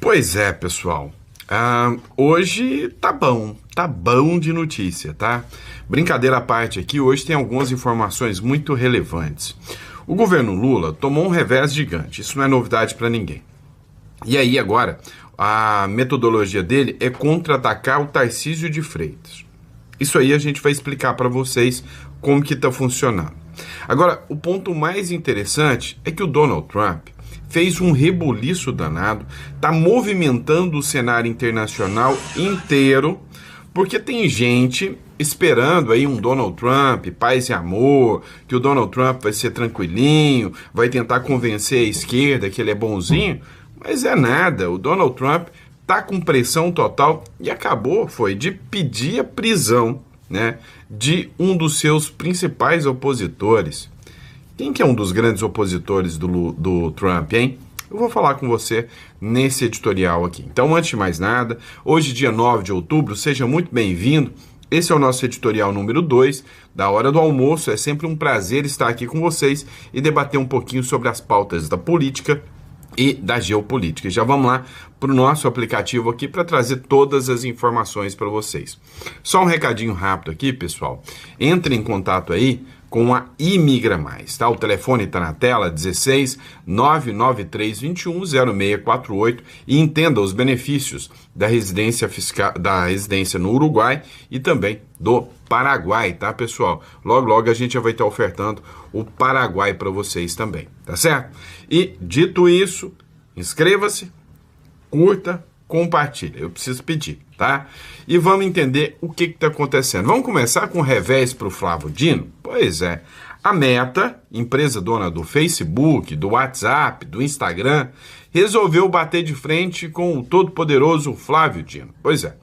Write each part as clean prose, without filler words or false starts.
Pois é, pessoal. Hoje tá bom de notícia, tá? Brincadeira à parte aqui, hoje tem algumas informações muito relevantes. O governo Lula tomou um revés gigante, isso não é novidade para ninguém. E aí agora, a metodologia dele é contra-atacar o Tarcísio de Freitas. Isso aí a gente vai explicar para vocês como que tá funcionando. Agora, o ponto mais interessante é que o Donald Trump fez um rebuliço danado, está movimentando o cenário internacional inteiro, porque tem gente esperando aí um Donald Trump, paz e amor, que o Donald Trump vai ser tranquilinho, vai tentar convencer a esquerda que ele é bonzinho, mas é nada, o Donald Trump está com pressão total e foi de pedir a prisão, né, de um dos seus principais opositores. Quem que é um dos grandes opositores do Trump, hein? Eu vou falar com você nesse editorial aqui. Então, antes de mais nada, hoje, dia 9 de outubro, seja muito bem-vindo. Esse é o nosso editorial número 2, da hora do almoço. É sempre um prazer estar aqui com vocês e debater um pouquinho sobre as pautas da política e da geopolítica. Já vamos lá para o nosso aplicativo aqui para trazer todas as informações para vocês. Só um recadinho rápido aqui, pessoal. Entre em contato aí com a Imigra Mais, tá? O telefone está na tela, 16 99321 0648, e entenda os benefícios da residência fiscal, da residência no Uruguai e também do Paraguai, tá, pessoal? Logo a gente já vai estar ofertando o Paraguai para vocês também, tá certo? E dito isso, inscreva-se, curta, compartilha, eu preciso pedir, tá? E vamos entender o que está acontecendo. Vamos começar com o revés para o Flávio Dino? Pois é, a Meta, empresa dona do Facebook, do WhatsApp, do Instagram, resolveu bater de frente com o todo-poderoso Flávio Dino. Pois é,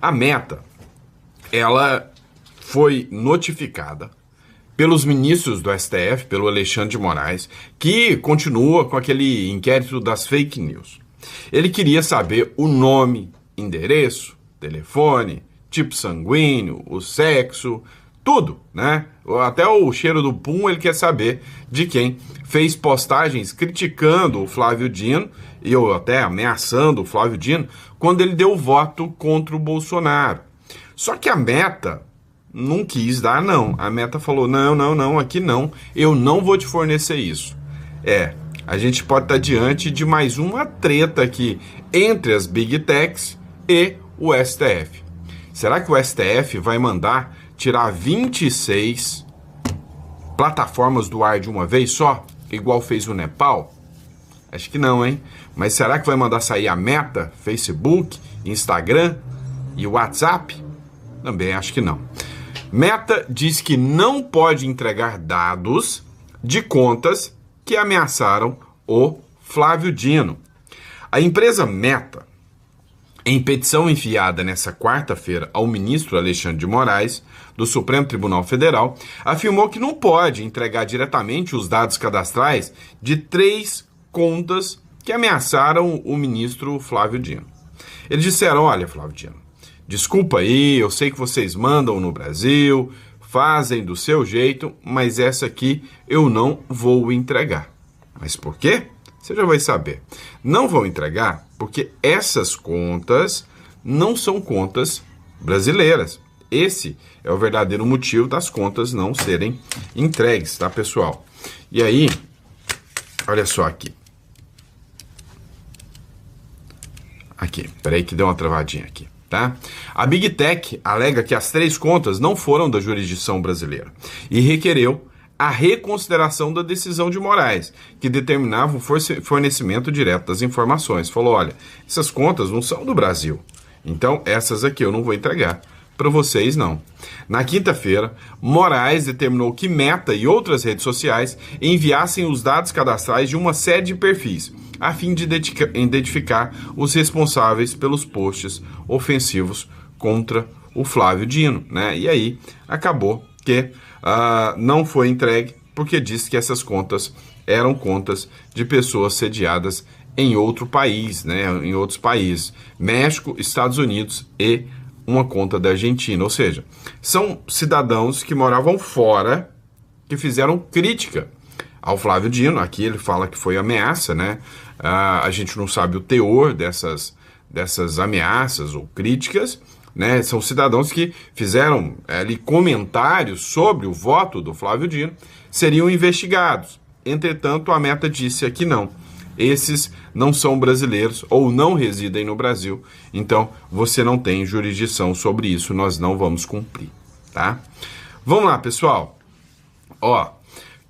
a Meta, ela foi notificada pelos ministros do STF, pelo Alexandre de Moraes, que continua com aquele inquérito das fake news. Ele queria saber o nome, endereço, telefone, tipo sanguíneo, o sexo, tudo, né? Até o cheiro do pum ele quer saber de quem fez postagens criticando o Flávio Dino e ou até ameaçando o Flávio Dino quando ele deu voto contra o Bolsonaro. Só que a Meta não quis dar, não. A Meta falou, não, aqui não, eu não vou te fornecer isso. A gente pode estar diante de mais uma treta aqui entre as Big Techs e o STF. Será que o STF vai mandar tirar 26 plataformas do ar de uma vez só, igual fez o Nepal? Acho que não, hein? Mas será que vai mandar sair a Meta, Facebook, Instagram e o WhatsApp? Também acho que não. Meta diz que não pode entregar dados de contas que ameaçaram o Flávio Dino. A empresa Meta, em petição enviada nessa quarta-feira ao ministro Alexandre de Moraes, do Supremo Tribunal Federal, afirmou que não pode entregar diretamente os dados cadastrais de 3 contas que ameaçaram o ministro Flávio Dino. Eles disseram, olha, Flávio Dino, desculpa aí, eu sei que vocês mandam no Brasil, fazem do seu jeito, mas essa aqui eu não vou entregar. Mas por quê? Você já vai saber. Não vou entregar porque essas contas não são contas brasileiras. Esse é o verdadeiro motivo das contas não serem entregues, tá, pessoal? E aí, olha só aqui. Aqui, peraí que deu uma travadinha aqui. Tá? A Big Tech alega que as 3 contas não foram da jurisdição brasileira e requereu a reconsideração da decisão de Moraes, que determinava o fornecimento direto das informações. Falou, olha, essas contas não são do Brasil, então essas aqui eu não vou entregar para vocês não. Na quinta-feira, Moraes determinou que Meta e outras redes sociais enviassem os dados cadastrais de uma série de perfis, a fim de identificar os responsáveis pelos posts ofensivos contra o Flávio Dino, né? E aí acabou que não foi entregue porque disse que essas contas eram contas de pessoas sediadas em outro país, né? Em outros países, México, Estados Unidos e uma conta da Argentina, ou seja, são cidadãos que moravam fora, que fizeram crítica ao Flávio Dino. Aqui ele fala que foi ameaça, né? A gente não sabe o teor dessas ameaças ou críticas, né? São cidadãos que fizeram ali comentários sobre o voto do Flávio Dino, seriam investigados. Entretanto, a Meta disse aqui não. Esses não são brasileiros ou não residem no Brasil, então você não tem jurisdição sobre isso, nós não vamos cumprir, tá? Vamos lá, pessoal. Ó, o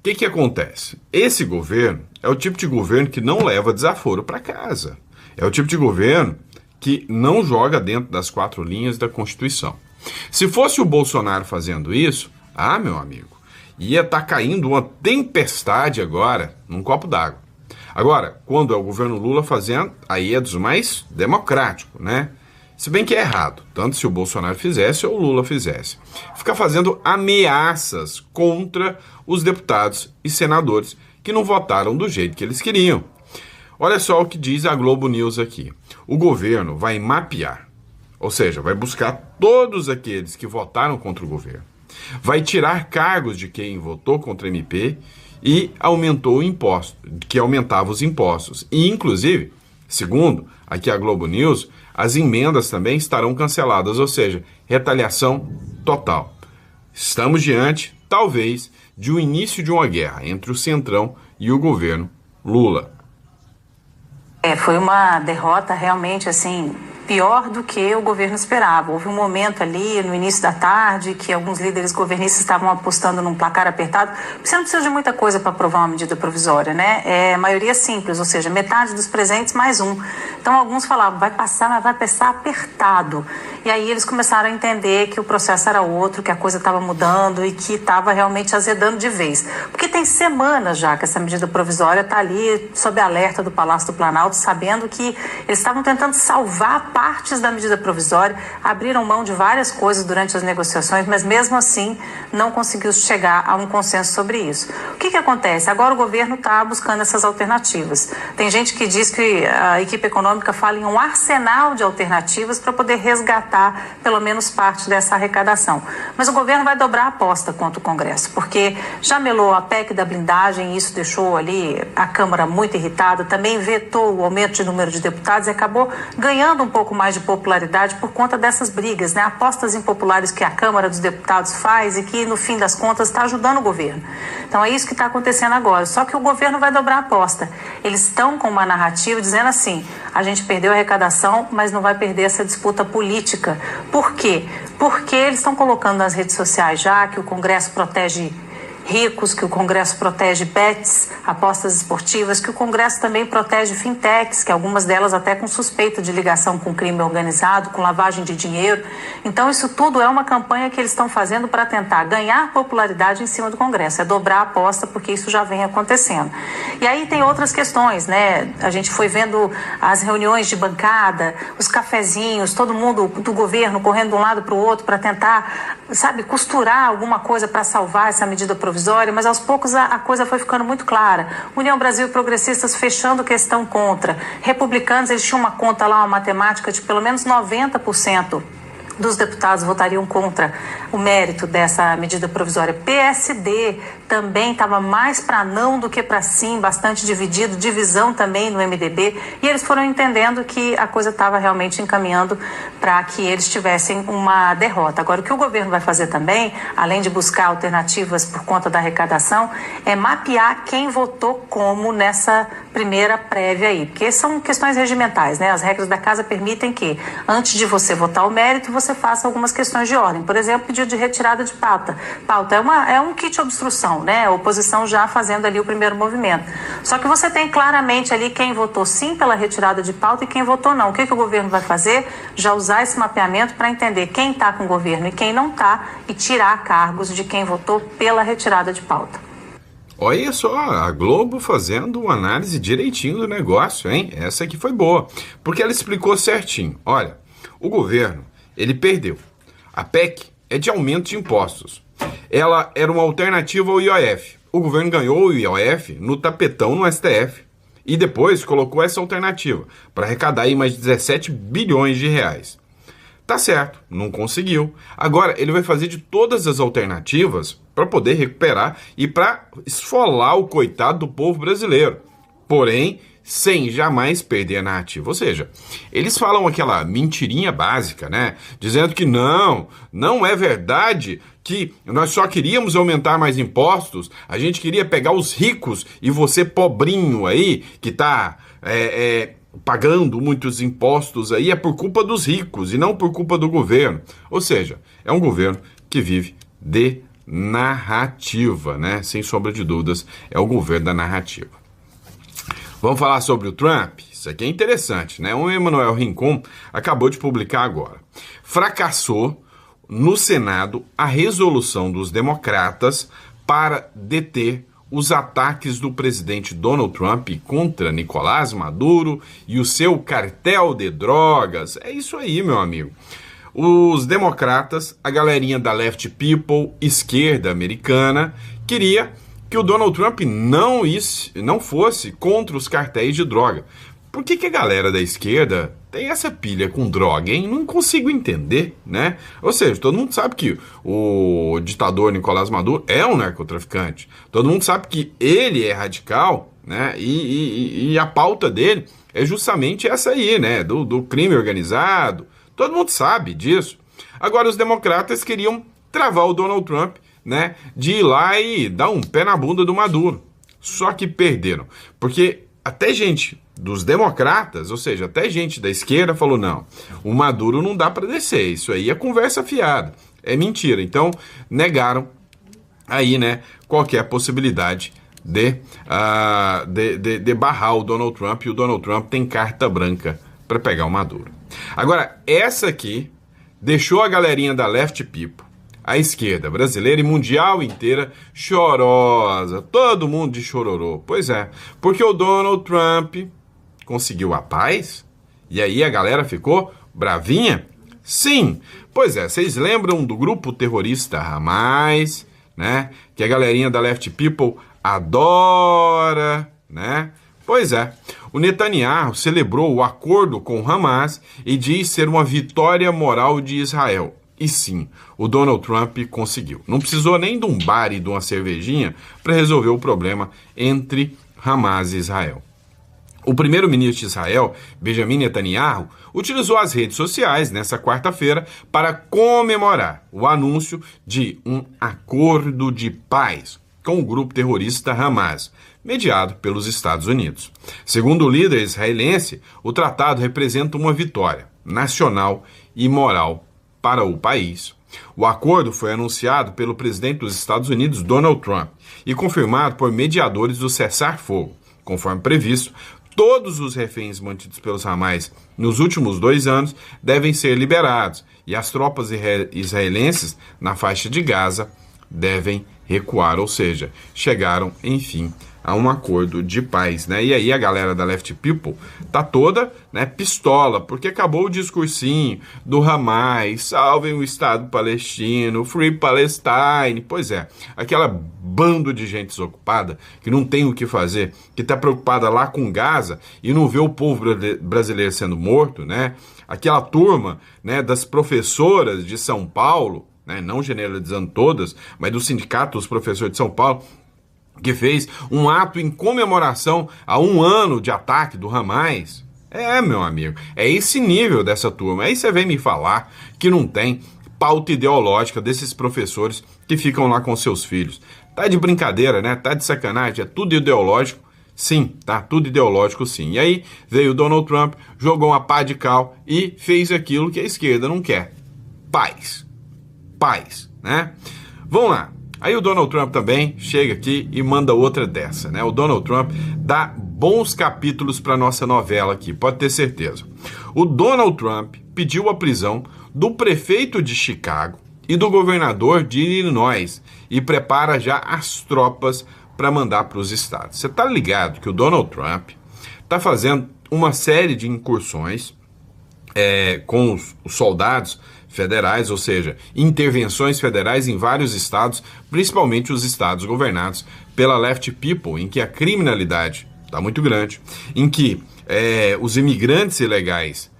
que acontece? Esse governo é o tipo de governo que não leva desaforo para casa. É o tipo de governo que não joga dentro das 4 linhas da Constituição. Se fosse o Bolsonaro fazendo isso, meu amigo, ia estar caindo uma tempestade agora num copo d'água. Agora, quando é o governo Lula fazendo, aí é dos mais democráticos, né? Se bem que é errado, tanto se o Bolsonaro fizesse ou o Lula fizesse. Fica fazendo ameaças contra os deputados e senadores que não votaram do jeito que eles queriam. Olha só o que diz a Globo News aqui. O governo vai mapear, ou seja, vai buscar todos aqueles que votaram contra o governo. Vai tirar cargos de quem votou contra o MP e aumentou o imposto, que aumentava os impostos. E, inclusive, segundo aqui a Globo News, as emendas também estarão canceladas, ou seja, retaliação total. Estamos diante, talvez, de um início de uma guerra entre o Centrão e o governo Lula. Foi uma derrota realmente, assim, pior do que o governo esperava. Houve um momento ali no início da tarde que alguns líderes governistas estavam apostando num placar apertado. Você não precisa de muita coisa para aprovar uma medida provisória, né? É maioria simples, ou seja, metade dos presentes mais um. Então alguns falavam, vai passar, mas vai passar apertado. E aí eles começaram a entender que o processo era outro, que a coisa estava mudando e que estava realmente azedando de vez. Porque tem semanas já que essa medida provisória está ali sob alerta do Palácio do Planalto, sabendo que eles estavam tentando salvar partes da medida provisória, abriram mão de várias coisas durante as negociações, mas mesmo assim não conseguiu chegar a um consenso sobre isso. O que acontece? Agora o governo está buscando essas alternativas. Tem gente que diz que a equipe econômica fala em um arsenal de alternativas para poder resgatar pelo menos parte dessa arrecadação. Mas o governo vai dobrar a aposta contra o Congresso, porque já melou a PEC da blindagem e isso deixou ali a Câmara muito irritada, também vetou o aumento de número de deputados e acabou ganhando um pouco mais de popularidade por conta dessas brigas, né? Apostas impopulares que a Câmara dos Deputados faz e que, no fim das contas, está ajudando o governo. Então, é isso que está acontecendo agora. Só que o governo vai dobrar a aposta. Eles estão com uma narrativa dizendo assim, a gente perdeu a arrecadação, mas não vai perder essa disputa política. Por quê? Porque eles estão colocando nas redes sociais já que o Congresso protege ricos, que o Congresso protege bets, apostas esportivas, que o Congresso também protege fintechs, que algumas delas até com suspeita de ligação com crime organizado, com lavagem de dinheiro. Então isso tudo é uma campanha que eles estão fazendo para tentar ganhar popularidade em cima do Congresso, é dobrar a aposta, porque isso já vem acontecendo. E aí tem outras questões, né? A gente foi vendo as reuniões de bancada, os cafezinhos, todo mundo do governo correndo de um lado para o outro para tentar, sabe, costurar alguma coisa para salvar essa medida provisória, mas aos poucos a coisa foi ficando muito clara. União Brasil e progressistas fechando questão contra. Republicanos, eles tinham uma conta lá, uma matemática de pelo menos 90% dos deputados votariam contra o mérito dessa medida provisória. PSD também estava mais para não do que para sim, bastante dividido, divisão também no MDB, e eles foram entendendo que a coisa estava realmente encaminhando para que eles tivessem uma derrota. Agora, o que o governo vai fazer também, além de buscar alternativas por conta da arrecadação, é mapear quem votou como nessa primeira prévia aí, porque são questões regimentais, né? As regras da casa permitem que, antes de você votar o mérito, você faça algumas questões de ordem. Por exemplo, pedido de retirada de pauta. Pauta é um kit obstrução, né? A oposição já fazendo ali o primeiro movimento. Só que você tem claramente ali quem votou sim pela retirada de pauta e quem votou não. O que o governo vai fazer? Já usar esse mapeamento para entender quem está com o governo e quem não está e tirar cargos de quem votou pela retirada de pauta. Olha só, a Globo fazendo uma análise direitinho do negócio, hein? Essa aqui foi boa, porque ela explicou certinho. Olha, o governo, ele perdeu. A PEC é de aumento de impostos. Ela era uma alternativa ao IOF. O governo ganhou o IOF no tapetão no STF. E depois colocou essa alternativa para arrecadar aí mais de 17 bilhões de reais. Tá certo, não conseguiu. Agora, ele vai fazer de todas as alternativas para poder recuperar e para esfolar o coitado do povo brasileiro. Porém, sem jamais perder a narrativa. Ou seja, eles falam aquela mentirinha básica, né? Dizendo que não é verdade que nós só queríamos aumentar mais impostos, a gente queria pegar os ricos e você pobrinho aí, que tá pagando muitos impostos aí, é por culpa dos ricos e não por culpa do governo. Ou seja, é um governo que vive de narrativa, né? Sem sombra de dúvidas, é o governo da narrativa. Vamos falar sobre o Trump? Isso aqui é interessante, né? O Emmanuel Rincon acabou de publicar agora. Fracassou no Senado a resolução dos democratas para deter os ataques do presidente Donald Trump contra Nicolás Maduro e o seu cartel de drogas. É isso aí, meu amigo. Os democratas, a galerinha da Left People, esquerda americana, queria que o Donald Trump não fosse contra os cartéis de droga. Por que a galera da esquerda tem essa pilha com droga, hein? Não consigo entender, né? Ou seja, todo mundo sabe que o ditador Nicolás Maduro é um narcotraficante. Todo mundo sabe que ele é radical, né? E a pauta dele é justamente essa aí, né? Do crime organizado. Todo mundo sabe disso. Agora, os democratas queriam travar o Donald Trump, né, de ir lá e dar um pé na bunda do Maduro. Só que perderam. Porque até gente dos democratas, ou seja, até gente da esquerda falou, não, o Maduro não dá para descer, isso aí é conversa fiada, é mentira. Então, negaram aí, né, qualquer possibilidade de barrar o Donald Trump, e o Donald Trump tem carta branca para pegar o Maduro. Agora, essa aqui deixou a galerinha da Left People, a esquerda brasileira e mundial inteira chorosa, todo mundo de chororô. Pois é, porque o Donald Trump conseguiu a paz e aí a galera ficou bravinha? Sim, pois é, vocês lembram do grupo terrorista Hamas, né? Que a galerinha da Left People adora, né? Pois é, o Netanyahu celebrou o acordo com o Hamas e diz ser uma vitória moral de Israel. E sim, o Donald Trump conseguiu. Não precisou nem de um bar e de uma cervejinha para resolver o problema entre Hamas e Israel. O primeiro-ministro de Israel, Benjamin Netanyahu, utilizou as redes sociais nessa quarta-feira para comemorar o anúncio de um acordo de paz com o grupo terrorista Hamas, mediado pelos Estados Unidos. Segundo o líder israelense, o tratado representa uma vitória nacional e moral para o país. O acordo foi anunciado pelo presidente dos Estados Unidos, Donald Trump, e confirmado por mediadores do cessar-fogo. Conforme previsto, todos os reféns mantidos pelos Hamas nos últimos 2 anos devem ser liberados e as tropas israelenses na faixa de Gaza devem recuar, ou seja, chegaram, enfim, a um acordo de paz, né? E aí a galera da Left People tá toda, né, pistola, porque acabou o discursinho do Hamas, salvem o Estado palestino, Free Palestine. Pois é, aquela bando de gente desocupada que não tem o que fazer, que tá preocupada lá com Gaza e não vê o povo brasileiro sendo morto, né? Aquela turma, né, das professoras de São Paulo, né, não generalizando todas, mas do sindicato dos professores de São Paulo, que fez um ato em comemoração a 1 ano de ataque do Hamas. Meu amigo, é esse nível dessa turma. Aí você vem me falar que não tem pauta ideológica desses professores que ficam lá com seus filhos. Tá de brincadeira, né? Tá de sacanagem, é tudo ideológico. Sim, tá tudo ideológico, sim. E aí veio o Donald Trump, jogou uma pá de cal e fez aquilo que a esquerda não quer. Paz, né? Vamos lá. Aí o Donald Trump também chega aqui e manda outra dessa, né? O Donald Trump dá bons capítulos para nossa novela aqui, pode ter certeza. O Donald Trump pediu a prisão do prefeito de Chicago e do governador de Illinois e prepara já as tropas para mandar para os estados. Você tá ligado que o Donald Trump tá fazendo uma série de incursões com os soldados federais, ou seja, intervenções federais em vários estados, principalmente os estados governados pela Left People, em que a criminalidade está muito grande, em que os imigrantes ilegais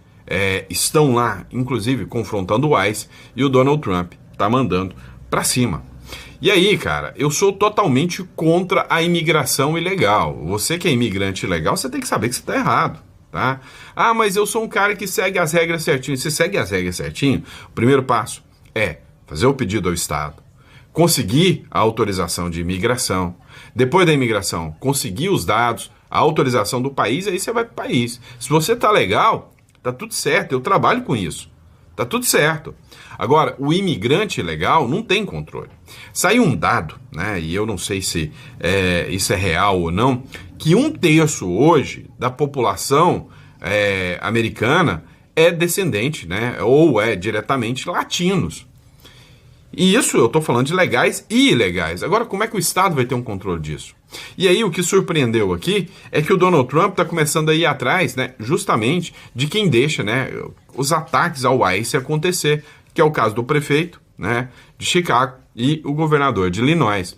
estão lá, inclusive, confrontando o ICE, e o Donald Trump está mandando para cima. E aí, cara, eu sou totalmente contra a imigração ilegal. Você que é imigrante ilegal, você tem que saber que você está errado, tá? Ah, mas eu sou um cara que segue as regras certinho. Você segue as regras certinho? O primeiro passo é fazer o pedido ao Estado, conseguir a autorização de imigração, depois da imigração, conseguir os dados, a autorização do país, aí você vai para o país. Se você tá legal, tá tudo certo, eu trabalho com isso, tá tudo certo. Agora, o imigrante ilegal não tem controle. Saiu um dado, né, e eu não sei se isso é real ou não, que 1/3 hoje da população americana é descendente, né, ou é diretamente latinos. E isso eu estou falando de legais e ilegais. Agora, como é que o Estado vai ter um controle disso? E aí, o que surpreendeu aqui é que o Donald Trump está começando a ir atrás, né, justamente de quem deixa, né, os ataques ao ICE acontecer, que é o caso do prefeito, né, de Chicago e o governador de Illinois.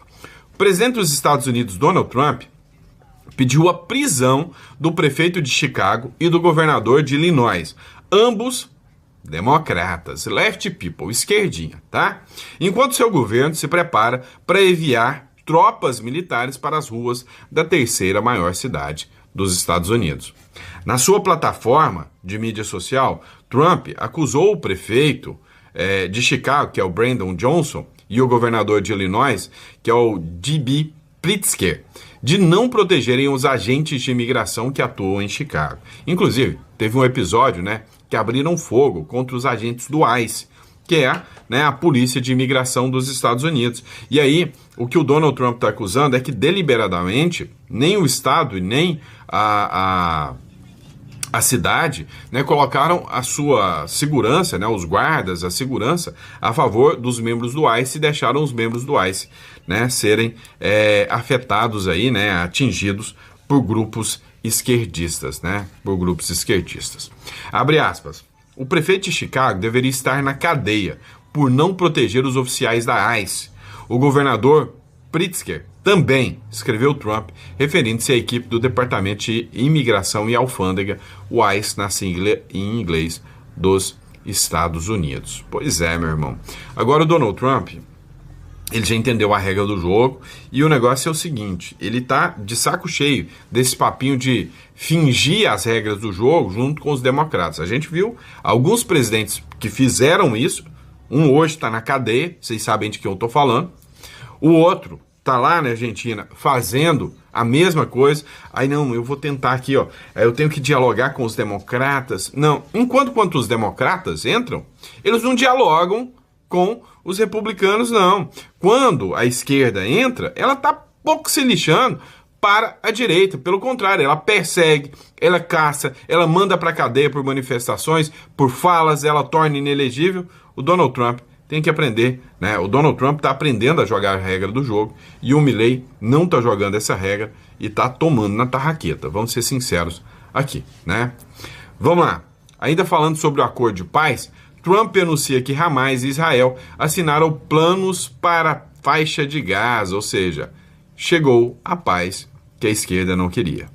O presidente dos Estados Unidos, Donald Trump, pediu a prisão do prefeito de Chicago e do governador de Illinois, ambos democratas, left people, esquerdinha, tá? Enquanto seu governo se prepara para enviar tropas militares para as ruas da terceira maior cidade dos Estados Unidos. Na sua plataforma de mídia social, Trump acusou o prefeito de Chicago, que é o Brandon Johnson, e o governador de Illinois, que é o J.B. Pritzker, de não protegerem os agentes de imigração que atuam em Chicago. Inclusive, teve um episódio, né, que abriram fogo contra os agentes do ICE, que é, né, a polícia de imigração dos Estados Unidos. E aí, o que o Donald Trump está acusando é que deliberadamente nem o Estado e nem a cidade, né, colocaram a sua segurança, né, os guardas, a segurança, a favor dos membros do ICE e deixaram os membros do ICE, né, serem afetados aí, né, atingidos por grupos esquerdistas, né, por grupos esquerdistas. Abre aspas. O prefeito de Chicago deveria estar na cadeia por não proteger os oficiais da ICE. O governador Pritzker também, escreveu Trump, referindo-se à equipe do Departamento de Imigração e Alfândega, o ICE, na sigla em inglês, dos Estados Unidos. Pois é, meu irmão. Agora o Donald Trump, ele já entendeu a regra do jogo e o negócio é o seguinte, ele tá de saco cheio desse papinho de fingir as regras do jogo junto com os democratas. A gente viu alguns presidentes que fizeram isso, um hoje está na cadeia, vocês sabem de quem eu tô falando, o outro tá lá na Argentina fazendo a mesma coisa. Aí não, eu vou tentar aqui, ó, eu tenho que dialogar com os democratas. Não, enquanto os democratas entram, eles não dialogam com os republicanos, não. Quando a esquerda entra, ela tá pouco se lixando para a direita. Pelo contrário, ela persegue, ela caça, ela manda para cadeia por manifestações, por falas, ela torna inelegível. O Donald Trump tem que aprender, né? O Donald Trump está aprendendo a jogar a regra do jogo e o Milley não está jogando essa regra e está tomando na tarraqueta. Vamos ser sinceros aqui, né? Vamos lá. Ainda falando sobre o acordo de paz, Trump anuncia que Hamas e Israel assinaram planos para a faixa de Gaza, ou seja, chegou a paz que a esquerda não queria.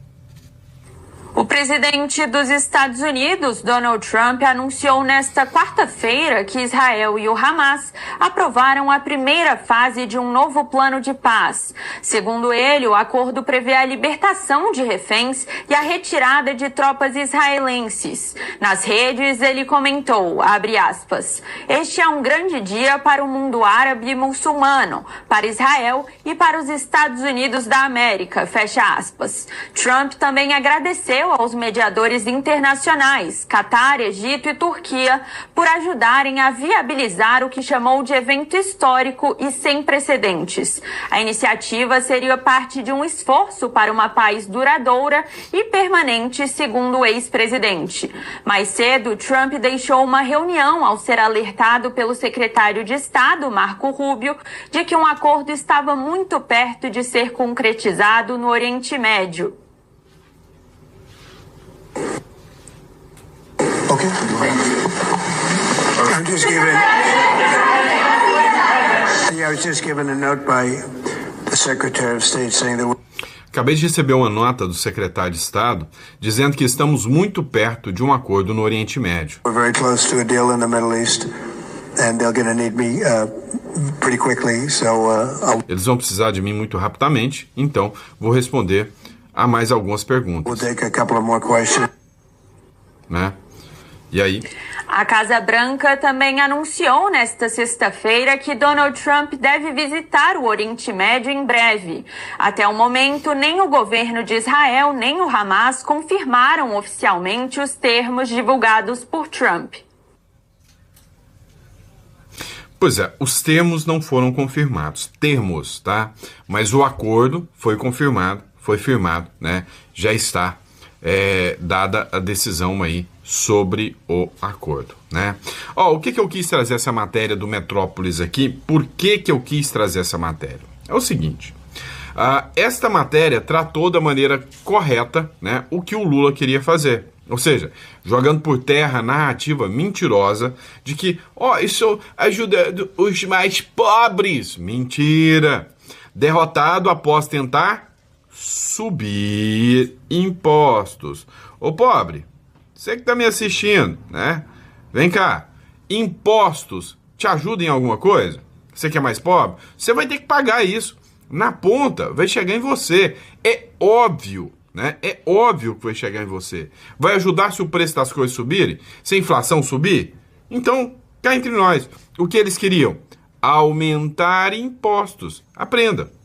O presidente dos Estados Unidos, Donald Trump, anunciou nesta quarta-feira que Israel e o Hamas aprovaram a primeira fase de um novo plano de paz. Segundo ele, o acordo prevê a libertação de reféns e a retirada de tropas israelenses. Nas redes, ele comentou, abre aspas, este é um grande dia para o mundo árabe e muçulmano, para Israel e para os Estados Unidos da América, fecha aspas. Trump também agradeceu aos mediadores internacionais, Catar, Egito e Turquia, por ajudarem a viabilizar o que chamou de evento histórico e sem precedentes. A iniciativa seria parte de um esforço para uma paz duradoura e permanente, segundo o ex-presidente. Mais cedo, Trump deixou uma reunião ao ser alertado pelo secretário de Estado, Marco Rubio, de que um acordo estava muito perto de ser concretizado no Oriente Médio. Okay. I was just given a note by the Secretary of State saying that Acabei de receber uma nota do secretário de Estado dizendo que estamos muito perto de um acordo no Oriente Médio. We're very close to a deal in the Middle East, and they're going to need me pretty quickly. So eles vão precisar de mim muito rapidamente, então vou responder a mais algumas perguntas. We'll take a couple of more questions. Né? E aí? A Casa Branca também anunciou nesta sexta-feira que Donald Trump deve visitar o Oriente Médio em breve. Até o momento, nem o governo de Israel nem o Hamas confirmaram oficialmente os termos divulgados por Trump. Pois é, os termos não foram confirmados. Termos, tá? Mas o acordo foi confirmado, foi firmado, né? Já está dada a decisão aí sobre o acordo, né? Ó, o que eu quis trazer essa matéria do Metrópolis aqui? Por que eu quis trazer essa matéria? É o seguinte, esta matéria tratou da maneira correta, né, o que o Lula queria fazer. Ou seja, jogando por terra a narrativa mentirosa de que, isso ajuda os mais pobres. Mentira! Derrotado após tentar subir impostos. Ô pobre, você que está me assistindo, né? Vem cá, impostos te ajudam em alguma coisa? Você que é mais pobre? Você vai ter que pagar isso. Na ponta, vai chegar em você. É óbvio, né? É óbvio que vai chegar em você. Vai ajudar se o preço das coisas subirem? Se a inflação subir? Então, cá entre nós, o que eles queriam? Aumentar impostos. Aprenda.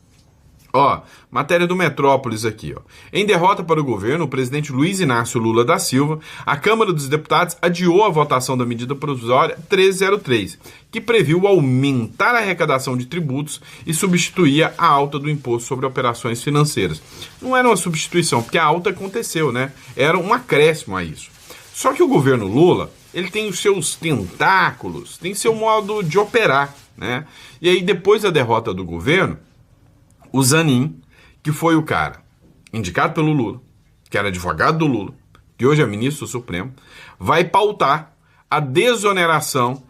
Ó, matéria do Metrópolis aqui, ó. Em derrota para o governo, o presidente Luiz Inácio Lula da Silva, a Câmara dos Deputados adiou a votação da medida provisória 1303, que previu aumentar a arrecadação de tributos e substituía a alta do imposto sobre operações financeiras. Não era uma substituição, porque a alta aconteceu, né? Era um acréscimo a isso. Só que o governo Lula, ele tem os seus tentáculos, tem seu modo de operar, né? E aí, depois da derrota do governo, o Zanin, que foi o cara indicado pelo Lula, que era advogado do Lula, que hoje é ministro do Supremo, vai pautar a desoneração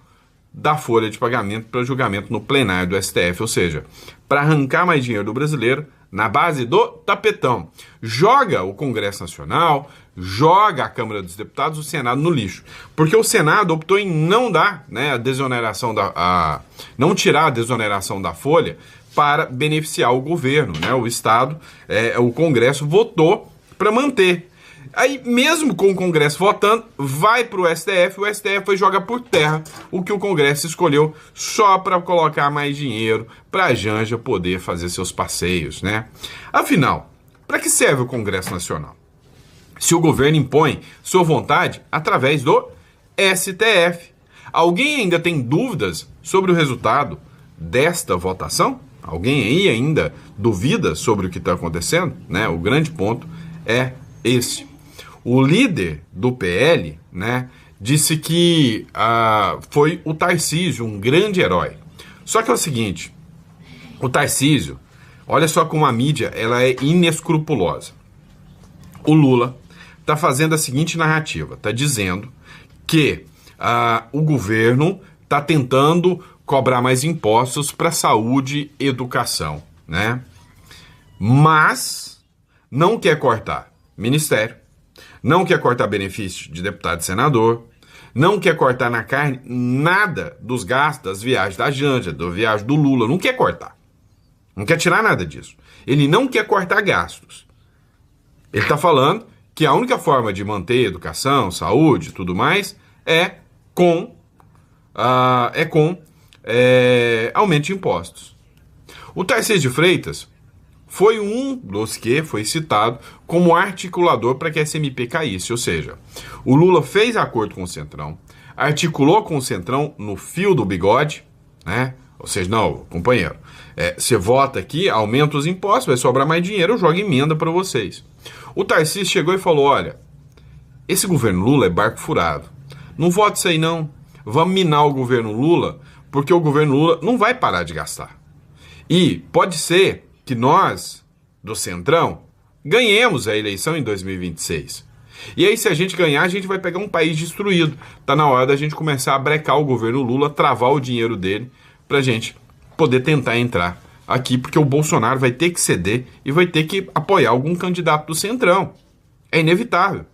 da folha de pagamento para julgamento no plenário do STF, ou seja, para arrancar mais dinheiro do brasileiro na base do tapetão. Joga o Congresso Nacional, joga a Câmara dos Deputados, o Senado no lixo. Porque o Senado optou em não dar, né, a desoneração não tirar a desoneração da folha para beneficiar o governo, né? O Estado, o Congresso votou para manter. Aí, mesmo com o Congresso votando, vai para o STF vai jogar por terra o que o Congresso escolheu só para colocar mais dinheiro para a Janja poder fazer seus passeios, né? Afinal, para que serve o Congresso Nacional? Se o governo impõe sua vontade através do STF. Alguém ainda tem dúvidas sobre o resultado desta votação? Alguém aí ainda duvida sobre o que está acontecendo? Né? O grande ponto é esse. O líder do PL, né, disse que foi o Tarcísio, um grande herói. Só que é o seguinte, o Tarcísio, olha só como a mídia ela é inescrupulosa. O Lula está fazendo a seguinte narrativa, está dizendo que o governo está tentando cobrar mais impostos para saúde e educação, né? Mas não quer cortar ministério, não quer cortar benefício de deputado e senador, não quer cortar na carne nada dos gastos das viagens da Janja, da viagem do Lula, não quer cortar. Não quer tirar nada disso. Ele não quer cortar gastos. Ele está falando que a única forma de manter educação, saúde e tudo mais é com aumento de impostos. O Tarcísio de Freitas foi um dos que foi citado como articulador para que a SMP caísse, ou seja, o Lula fez acordo com o Centrão, articulou com o Centrão no fio do bigode, né? Ou seja, não, companheiro, você vota aqui, aumenta os impostos, vai sobrar mais dinheiro, eu jogo emenda para vocês. O Tarcísio chegou e falou, olha, esse governo Lula é barco furado, não vote isso aí não, vamos minar o governo Lula, porque o governo Lula não vai parar de gastar. E pode ser que nós, do Centrão, ganhemos a eleição em 2026. E aí, se a gente ganhar, a gente vai pegar um país destruído. Tá na hora da gente começar a brecar o governo Lula, travar o dinheiro dele, pra gente poder tentar entrar aqui, porque o Bolsonaro vai ter que ceder e vai ter que apoiar algum candidato do Centrão. É inevitável.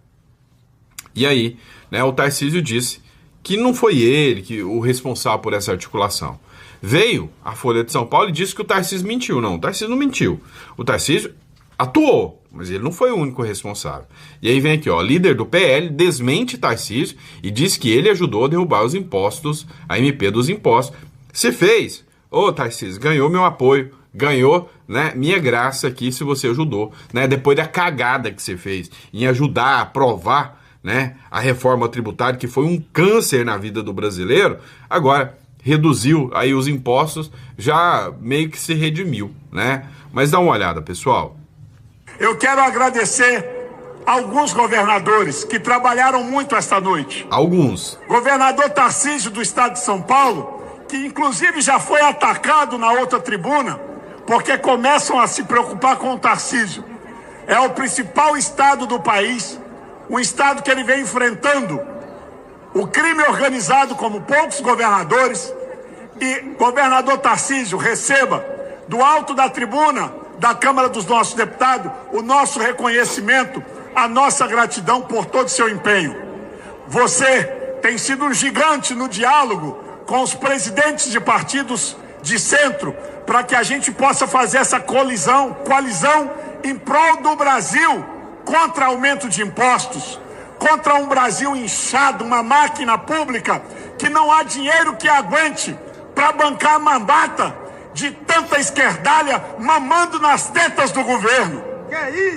E aí, né, o Tarcísio disse que não foi ele o responsável por essa articulação. Veio a Folha de São Paulo e disse que o Tarcísio mentiu. Não, o Tarcísio não mentiu. O Tarcísio atuou, mas ele não foi o único responsável. E aí vem aqui, ó, líder do PL desmente Tarcísio e diz que ele ajudou a derrubar os impostos, a MP dos impostos. Se fez. Ô, Tarcísio, ganhou meu apoio, ganhou, né, minha graça aqui se você ajudou, né, depois da cagada que você fez em ajudar a aprovar, né, a reforma tributária, que foi um câncer na vida do brasileiro. Agora reduziu aí os impostos, já meio que se redimiu, né? Mas dá uma olhada, pessoal. Eu quero agradecer alguns governadores que trabalharam muito esta noite. Alguns. Governador Tarcísio do estado de São Paulo, que inclusive já foi atacado na outra tribuna, porque começam a se preocupar com o Tarcísio. É o principal estado do país, um estado que ele vem enfrentando o crime organizado como poucos governadores. E, governador Tarcísio, receba do alto da tribuna da Câmara dos nossos deputados o nosso reconhecimento, a nossa gratidão por todo o seu empenho. Você tem sido um gigante no diálogo com os presidentes de partidos de centro, para que a gente possa fazer essa coalizão em prol do Brasil, contra aumento de impostos, contra um Brasil inchado, uma máquina pública que não há dinheiro que aguente para bancar a mamata de tanta esquerdalha mamando nas tetas do governo.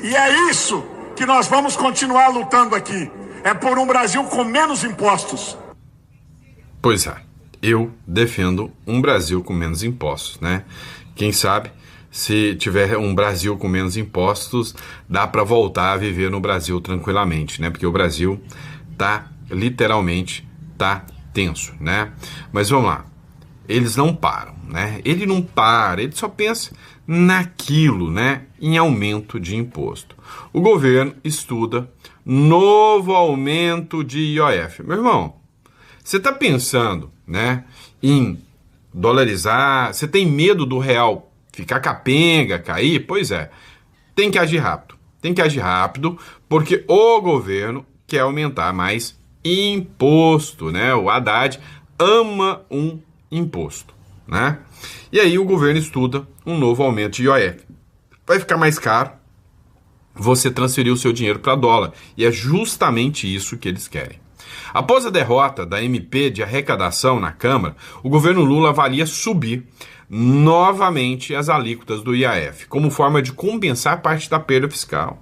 E é isso que nós vamos continuar lutando aqui. É por um Brasil com menos impostos. Pois é, eu defendo um Brasil com menos impostos, né? Quem sabe, se tiver um Brasil com menos impostos, dá para voltar a viver no Brasil tranquilamente, né? Porque o Brasil literalmente tenso, né? Mas vamos lá. Eles não param, né? Ele não para, ele só pensa naquilo, né? Em aumento de imposto. O governo estuda novo aumento de IOF. Meu irmão, você está pensando, né, em dolarizar? Você tem medo do real ficar capenga, cair? Pois é, tem que agir rápido. Tem que agir rápido, porque o governo quer aumentar mais imposto, né? O Haddad ama um imposto, né? E aí o governo estuda um novo aumento de IOF. Vai ficar mais caro você transferir o seu dinheiro para dólar, e é justamente isso que eles querem. Após a derrota da MP de arrecadação na Câmara, o governo Lula avalia subir novamente as alíquotas do IAF, como forma de compensar parte da perda fiscal.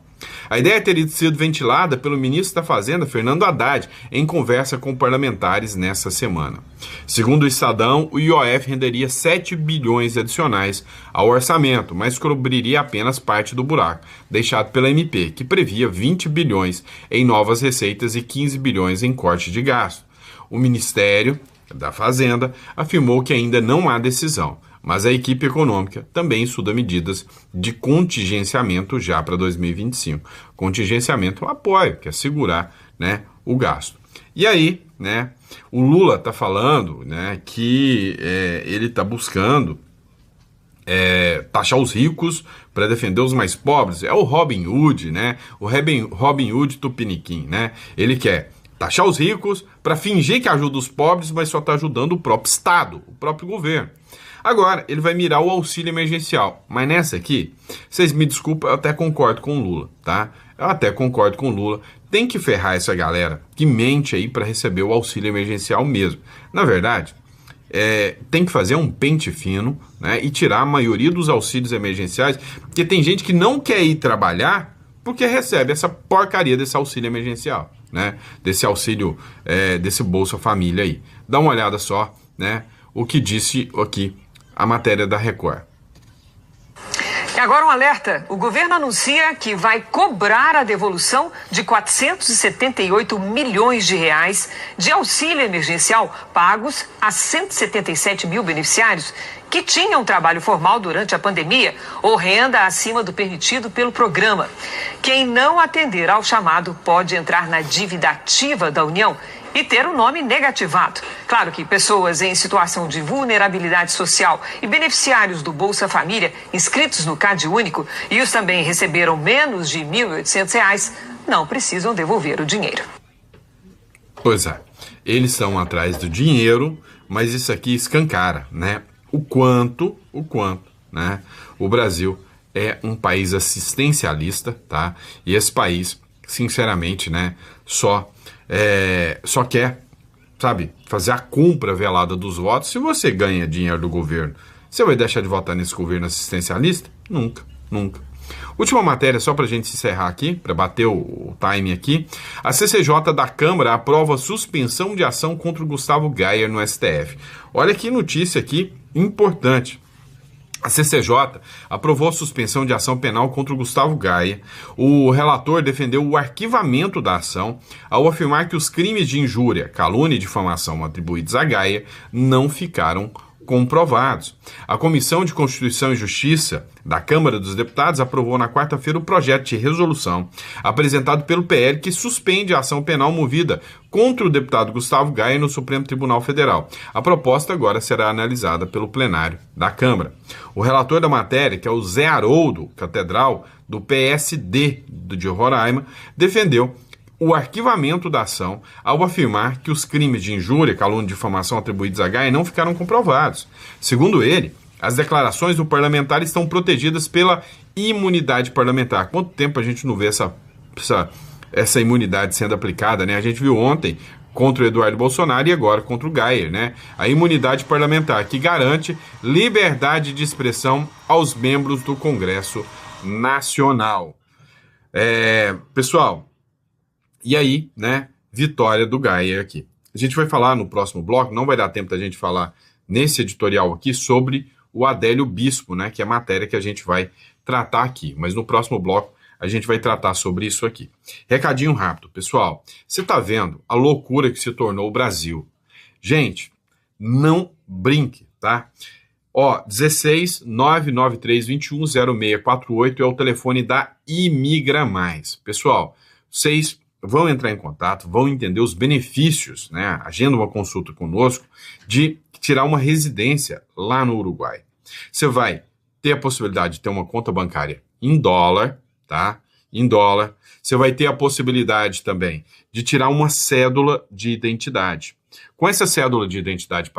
A ideia teria sido ventilada pelo ministro da Fazenda, Fernando Haddad, em conversa com parlamentares nesta semana. Segundo o Estadão, o IOF renderia 7 bilhões adicionais ao orçamento, mas cobriria apenas parte do buraco deixado pela MP, que previa 20 bilhões em novas receitas e 15 bilhões em corte de gasto. O Ministério da Fazenda afirmou que ainda não há decisão, mas a equipe econômica também estuda medidas de contingenciamento já para 2025. Contingenciamento é um apoio, que é segurar, né, o gasto. E aí, né, o Lula está falando, né, que ele está buscando taxar os ricos para defender os mais pobres. É o Robin Hood, né, o Robin Hood Tupiniquim, né? Ele quer taxar os ricos para fingir que ajuda os pobres, mas só está ajudando o próprio Estado, o próprio governo. Agora, ele vai mirar o auxílio emergencial. Mas nessa aqui, vocês me desculpem, eu até concordo com o Lula, tá? Eu até concordo com o Lula. Tem que ferrar essa galera que mente aí para receber o auxílio emergencial mesmo. Na verdade, tem que fazer um pente fino, né? E tirar a maioria dos auxílios emergenciais, porque tem gente que não quer ir trabalhar porque recebe essa porcaria desse auxílio emergencial, né? Desse auxílio, desse Bolsa Família aí. Dá uma olhada só, né? O que disse aqui a matéria da Record. E agora um alerta. O governo anuncia que vai cobrar a devolução de 478 milhões de reais de auxílio emergencial pagos a 177 mil beneficiários que tinham trabalho formal durante a pandemia ou renda acima do permitido pelo programa. Quem não atender ao chamado pode entrar na dívida ativa da União e ter o nome negativado. Claro que pessoas em situação de vulnerabilidade social e beneficiários do Bolsa Família inscritos no CadÚnico e os também receberam menos de R$ 1.800 não precisam devolver o dinheiro. Pois é, eles estão atrás do dinheiro, mas isso aqui escancara, né? O quanto, né? O Brasil é um país assistencialista, tá? E esse país, sinceramente, né? Só quer, sabe, fazer a compra velada dos votos. Se você ganha dinheiro do governo, você vai deixar de votar nesse governo assistencialista? Nunca. Última matéria, só para a gente encerrar aqui, para bater o time aqui. A CCJ da Câmara aprova suspensão de ação contra o Gustavo Gayer no STF. Olha que notícia aqui importante. A CCJ aprovou a suspensão de ação penal contra o Gustavo Gayer. O relator defendeu o arquivamento da ação ao afirmar que os crimes de injúria, calúnia e difamação atribuídos a Gayer não ficaram comprovados. A Comissão de Constituição e Justiça da Câmara dos Deputados aprovou na quarta-feira o projeto de resolução apresentado pelo PL que suspende a ação penal movida contra o deputado Gustavo Gayer no Supremo Tribunal Federal. A proposta agora será analisada pelo plenário da Câmara. O relator da matéria, que é o Zé Haroldo Catedral, do PSD de Roraima, defendeu o arquivamento da ação ao afirmar que os crimes de injúria, calúnia e difamação atribuídos a Gayer não ficaram comprovados. Segundo ele, as declarações do parlamentar estão protegidas pela imunidade parlamentar. Quanto tempo a gente não vê essa imunidade sendo aplicada, né? A gente viu ontem contra o Eduardo Bolsonaro e agora contra o Gayer, né? A imunidade parlamentar que garante liberdade de expressão aos membros do Congresso Nacional. Pessoal, e aí, né, vitória do Gayer aqui. A gente vai falar no próximo bloco, não vai dar tempo da gente falar nesse editorial aqui sobre o Adélio Bispo, né, que é a matéria que a gente vai tratar aqui. Mas no próximo bloco a gente vai tratar sobre isso aqui. Recadinho rápido, pessoal. Você tá vendo a loucura que se tornou o Brasil. Gente, não brinque, tá? 16 993 21 0648 é o telefone da Imigra Mais. Pessoal, vocês vão entrar em contato, vão entender os benefícios, né? Agenda uma consulta conosco de tirar uma residência lá no Uruguai. Você vai ter a possibilidade de ter uma conta bancária em dólar, tá? Em dólar. Você vai ter a possibilidade também de tirar uma cédula de identidade. Com essa cédula de identidade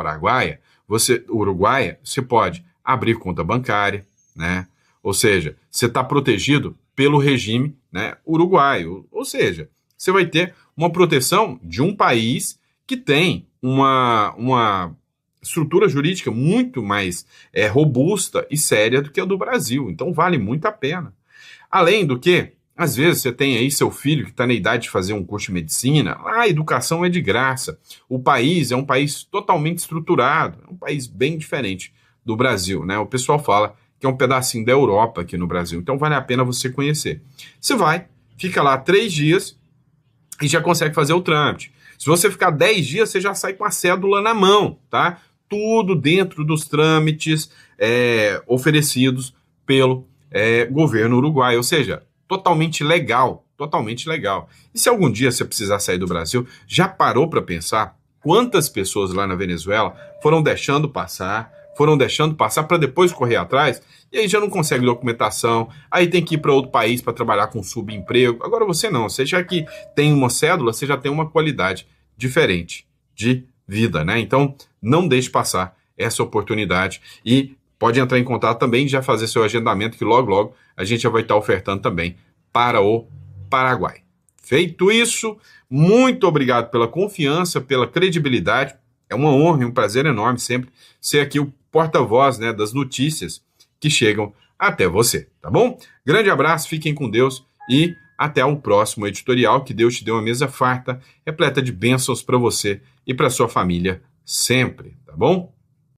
uruguaia, você pode abrir conta bancária, né? Ou seja, você está protegido pelo regime, né, uruguaio. Ou seja, você vai ter uma proteção de um país que tem uma estrutura jurídica muito mais robusta e séria do que a do Brasil. Então vale muito a pena. Além do que, às vezes você tem aí seu filho que está na idade de fazer um curso de medicina, a educação é de graça. O país é um país totalmente estruturado, é um país bem diferente do Brasil, né? O pessoal fala que é um pedacinho da Europa aqui no Brasil, então vale a pena você conhecer. Você vai, fica lá 3 dias e já consegue fazer o trâmite. Se você ficar 10 dias, você já sai com a cédula na mão, tá? Tudo dentro dos trâmites oferecidos pelo governo uruguaio, ou seja, totalmente legal, totalmente legal. E se algum dia você precisar sair do Brasil, já parou para pensar quantas pessoas lá na Venezuela foram deixando passar para depois correr atrás, e aí já não consegue documentação, aí tem que ir para outro país para trabalhar com subemprego. Agora você não, você já que tem uma cédula, você já tem uma qualidade diferente de vida, né? Então, não deixe passar essa oportunidade e pode entrar em contato também e já fazer seu agendamento, que logo a gente já vai estar ofertando também para o Paraguai. Feito isso, muito obrigado pela confiança, pela credibilidade. É uma honra e um prazer enorme sempre ser aqui o porta-voz, né, das notícias que chegam até você, tá bom? Grande abraço, fiquem com Deus e até o próximo editorial. Que Deus te dê uma mesa farta, repleta de bênçãos para você e para sua família sempre, tá bom?